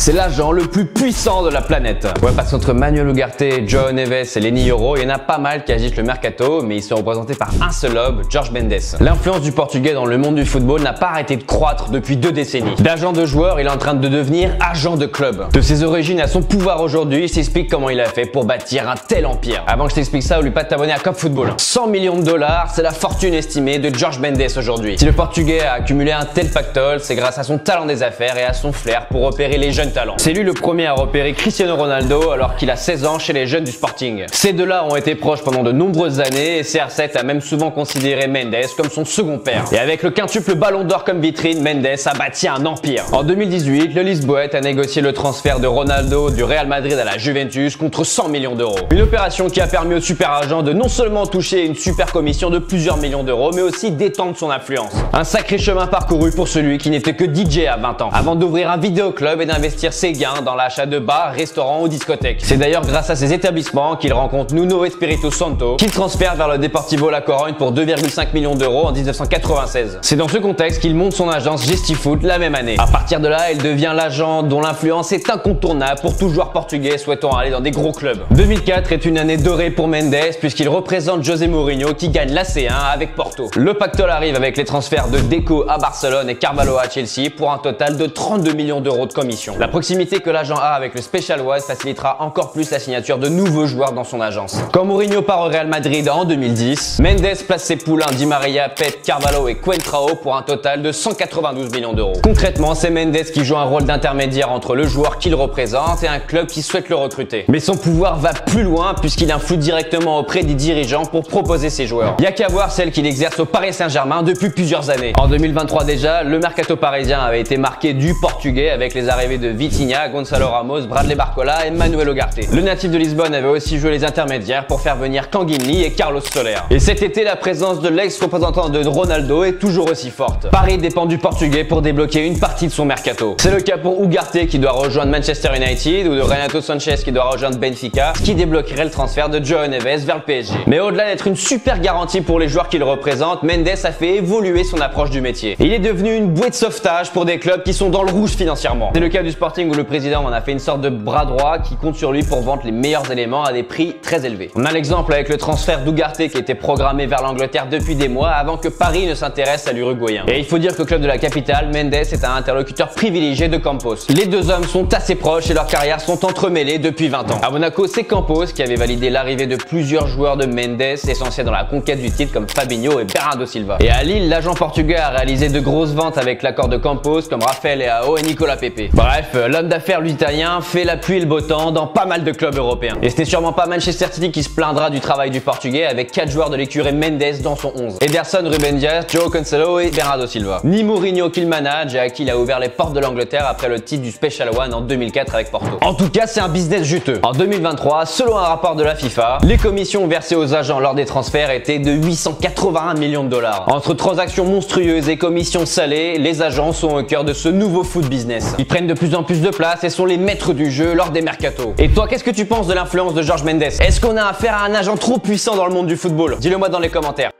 C'est l'agent le plus puissant de la planète. Ouais, parce qu'entre Manuel Ugarte, João Neves et Leny Yoro, il y en a pas mal qui agitent le mercato, mais ils sont représentés par un seul homme, Jorge Mendes. L'influence du Portugais dans le monde du football n'a pas arrêté de croître depuis 2 décennies. D'agent de joueur, il est en train de devenir agent de club. De ses origines à son pouvoir aujourd'hui, il s'explique comment il a fait pour bâtir un tel empire. Avant que je t'explique ça, oublie pas de t'abonner à Cop Football. 100 millions de dollars, c'est la fortune estimée de Jorge Mendes aujourd'hui. Si le Portugais a accumulé un tel pactole, c'est grâce à son talent des affaires et à son flair pour repérer les jeunes talents. C'est lui le premier à repérer Cristiano Ronaldo alors qu'il a 16 ans chez les jeunes du Sporting. Ces deux-là ont été proches pendant de nombreuses années et CR7 a même souvent considéré Mendes comme son second père. Et avec le quintuple ballon d'or comme vitrine, Mendes a bâti un empire. En 2018, le Lisboète a négocié le transfert de Ronaldo du Real Madrid à la Juventus contre 100 millions d'euros. Une opération qui a permis au super agent de non seulement toucher une super commission de plusieurs millions d'euros, mais aussi d'étendre son influence. Un sacré chemin parcouru pour celui qui n'était que DJ à 20 ans, avant d'ouvrir un vidéoclub et d'investir ses gains dans l'achat de bars, restaurants ou discothèques. C'est d'ailleurs grâce à ces établissements qu'il rencontre Nuno Espirito Santo, qu'il transfère vers le Deportivo La Corogne pour 2,5 millions d'euros en 1996. C'est dans ce contexte qu'il monte son agence Gestifoot la même année. À partir de là, il devient l'agent dont l'influence est incontournable pour tout joueur portugais souhaitant aller dans des gros clubs. 2004 est une année dorée pour Mendes puisqu'il représente José Mourinho qui gagne la C1 avec Porto. Le pactole arrive avec les transferts de Deco à Barcelone et Carvalho à Chelsea pour un total de 32 millions d'euros de commission. La proximité que l'agent a avec le Special One facilitera encore plus la signature de nouveaux joueurs dans son agence. Quand Mourinho part au Real Madrid en 2010, Mendes place ses poulains Di Maria, Pep, Carvalho et Coentrao pour un total de 192 millions d'euros. Concrètement, c'est Mendes qui joue un rôle d'intermédiaire entre le joueur qu'il représente et un club qui souhaite le recruter. Mais son pouvoir va plus loin puisqu'il influe directement auprès des dirigeants pour proposer ses joueurs. Il y a qu'à voir celle qu'il exerce au Paris Saint-Germain depuis plusieurs années. En 2023 déjà, le mercato parisien avait été marqué du portugais avec les arrivées de Vitinha, Gonçalo Ramos, Bradley Barcola et Manuel Ugarte. Le natif de Lisbonne avait aussi joué les intermédiaires pour faire venir Kanguinli et Carlos Soler. Et cet été, la présence de l'ex-représentant de Ronaldo est toujours aussi forte. Paris dépend du portugais pour débloquer une partie de son mercato. C'est le cas pour Ugarte qui doit rejoindre Manchester United ou de Renato Sanchez qui doit rejoindre Benfica, ce qui débloquerait le transfert de João Neves vers le PSG. Mais au-delà d'être une super garantie pour les joueurs qu'il représente, Mendes a fait évoluer son approche du métier. Il est devenu une bouée de sauvetage pour des clubs qui sont dans le rouge financièrement. C'est le cas du Sporting où le président en a fait une sorte de bras droit qui compte sur lui pour vendre les meilleurs éléments à des prix très élevés. On a l'exemple avec le transfert d'Ugarte qui était programmé vers l'Angleterre depuis des mois avant que Paris ne s'intéresse à l'Uruguayen. Et il faut dire que le club de la capitale, Mendes est un interlocuteur privilégié de Campos. Les deux hommes sont assez proches et leurs carrières sont entremêlées depuis 20 ans. À Monaco, c'est Campos qui avait validé l'arrivée de plusieurs joueurs de Mendes essentiels dans la conquête du titre comme Fabinho et Bernardo Silva. Et à Lille, l'agent portugais a réalisé de grosses ventes avec l'accord de Campos comme Rafael Leao et Nicolas Pepe. Bref, l'homme d'affaires italien fait la pluie et le beau temps dans pas mal de clubs européens. Et ce n'est sûrement pas Manchester City qui se plaindra du travail du portugais avec 4 joueurs de l'écurie Mendes dans son 11. Ederson, Ruben Dias, João Cancelo et Bernardo Silva. Ni Mourinho qui le manage et à qui il a ouvert les portes de l'Angleterre après le titre du Special One en 2004 avec Porto. En tout cas, c'est un business juteux. En 2023, selon un rapport de la FIFA, les commissions versées aux agents lors des transferts étaient de 881 millions de dollars. Entre transactions monstrueuses et commissions salées, les agents sont au cœur de ce nouveau foot business. Ils prennent de plus en plus de place et sont les maîtres du jeu lors des mercatos. Et toi, qu'est-ce que tu penses de l'influence de Jorge Mendes? Est-ce qu'on a affaire à un agent trop puissant dans le monde du football? Dis-le moi dans les commentaires.